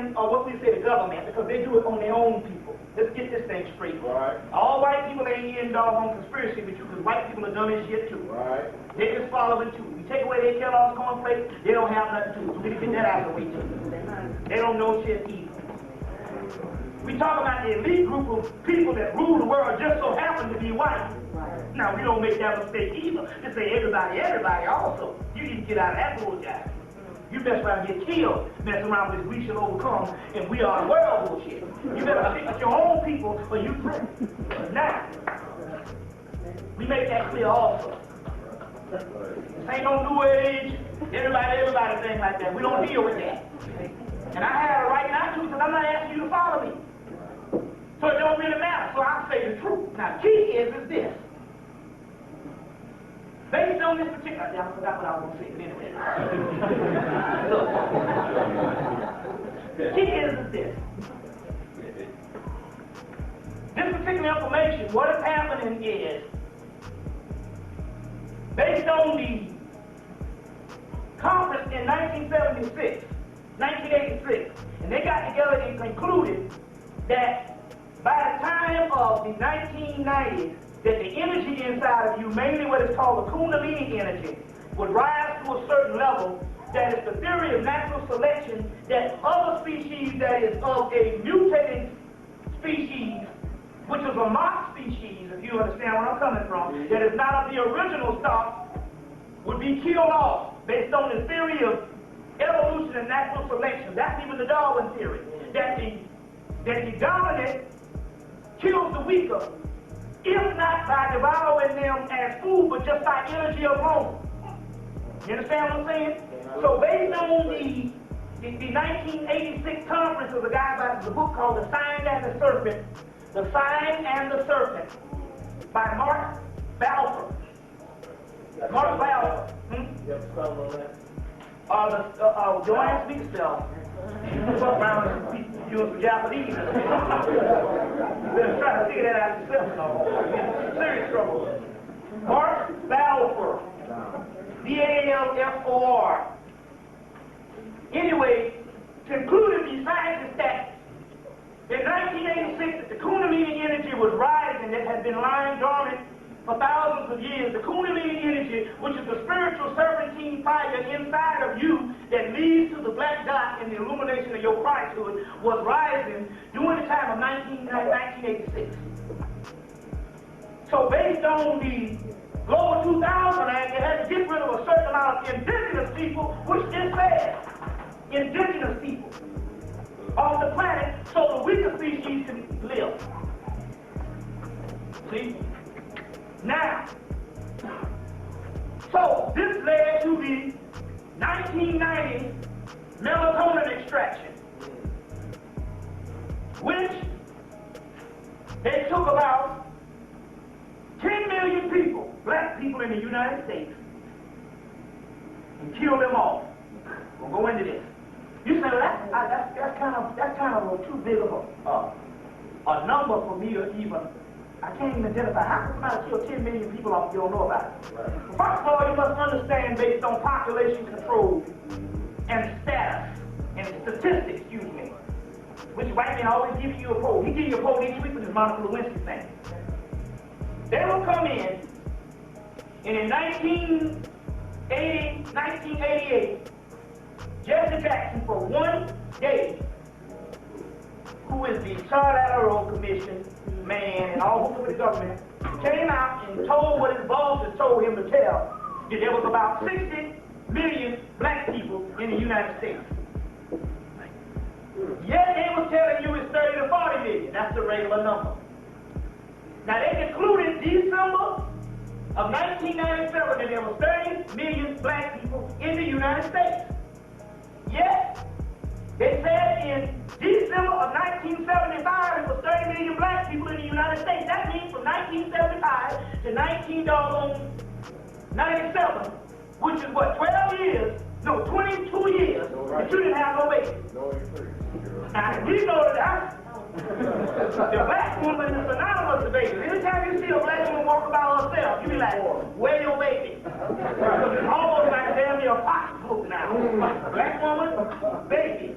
in, or what we say, the government, because they do it on their own people. Let's get this thing straight. Right. All white people ain't in doggone conspiracy with you, because white people are dumb as shit too. Right. They just follow it too. You take away their Kellogg's cornflakes, they don't have nothing to do. So we can get that out of the way too. They don't know shit either. We talk about the elite group of people that rule the world just so happen to be white. Now, we don't make that mistake either. Just say everybody also. You need to get out of that bullshit. You mess around and get killed, mess around with this we shall overcome, and we are the world bullshit. You better stick with your own people or you through. Now, we make that clear also. This ain't no new age, everybody thing like that. We don't deal with that. And I have a right not to, because I'm not asking you to follow me. So it don't really matter, so I'll say the truth. Now, key is this. Based on this particular, I forgot what I was going to say, but anyway. Look. Key is this. This particular information, what is happening is, based on the conference in 1986, and they got together and concluded that by the time of the 1990s, that the energy inside of you, mainly what is called the Kundalini energy, would rise to a certain level. That is the theory of natural selection, that other species that is of a mutated species, which is a mock species, if you understand where I'm coming from, that is not of the original stock, would be killed off based on the theory of evolution and natural selection. That's even the Darwin theory, that the dominant kills the weaker, if not by devouring them as food, but just by energy alone. You understand what I'm saying? So based on the 1986 conference of a guy by the book called The Sign and the Serpent, The Sign and the Serpent, by Mark Balfour. Mark Balfour. You have a spell on that? Joanne speaks spell. Fuck around and you some Japanese. Been trying to figure that out yourself, no. Serious trouble. Mark Balfour. Balfour. Anyway, concluded these scientists that in 1986 that the Kundalini energy was rising, that had been lying dormant for thousands of years. The Kundalini energy, which is the spiritual serpentine fire inside of you that leads to the black dot and the illumination of your Christhood, was rising during the time of 1986. So based on the Global 2000 Act, they had to get rid of a certain amount of indigenous people, which this says, indigenous people on the planet, so the weaker species can live. See? Now, so this led to the 1990 melatonin extraction, which they took about 10 million people, black people in the United States, and killed them all. We'll go into this. You say, well, that's kind of too big of a number for me to even. I can't even identify. How can somebody kill 10 million people off you don't know about it? Right. First of all, you must understand based on population control and status and statistics, excuse me, which white men always give you a poll. He gives you a poll each week with his Monica Lewinsky thing. They will come in, and in 1988, Jesse Jackson, for one day, who is the Trilateral Commission man and all over the government, came out and told what his bosses told him to tell, that there was about 60 million black people in the United States. Yet they was telling you it's 30 to 40 million. That's the regular number. Now they concluded December of 1997 that there was 30 million black people in the United States. Yet they said in December of 1975 it was 30 million black people in the United States. That means from 1975 to 1997, which is what, 12 years, no, 22 years, that you didn't have no baby. Now, we know that the black woman is synonymous with baby. Anytime you see a black woman walking by herself, you be like, where your baby? Because it's almost like a damn near pocketbook now. Black woman, baby.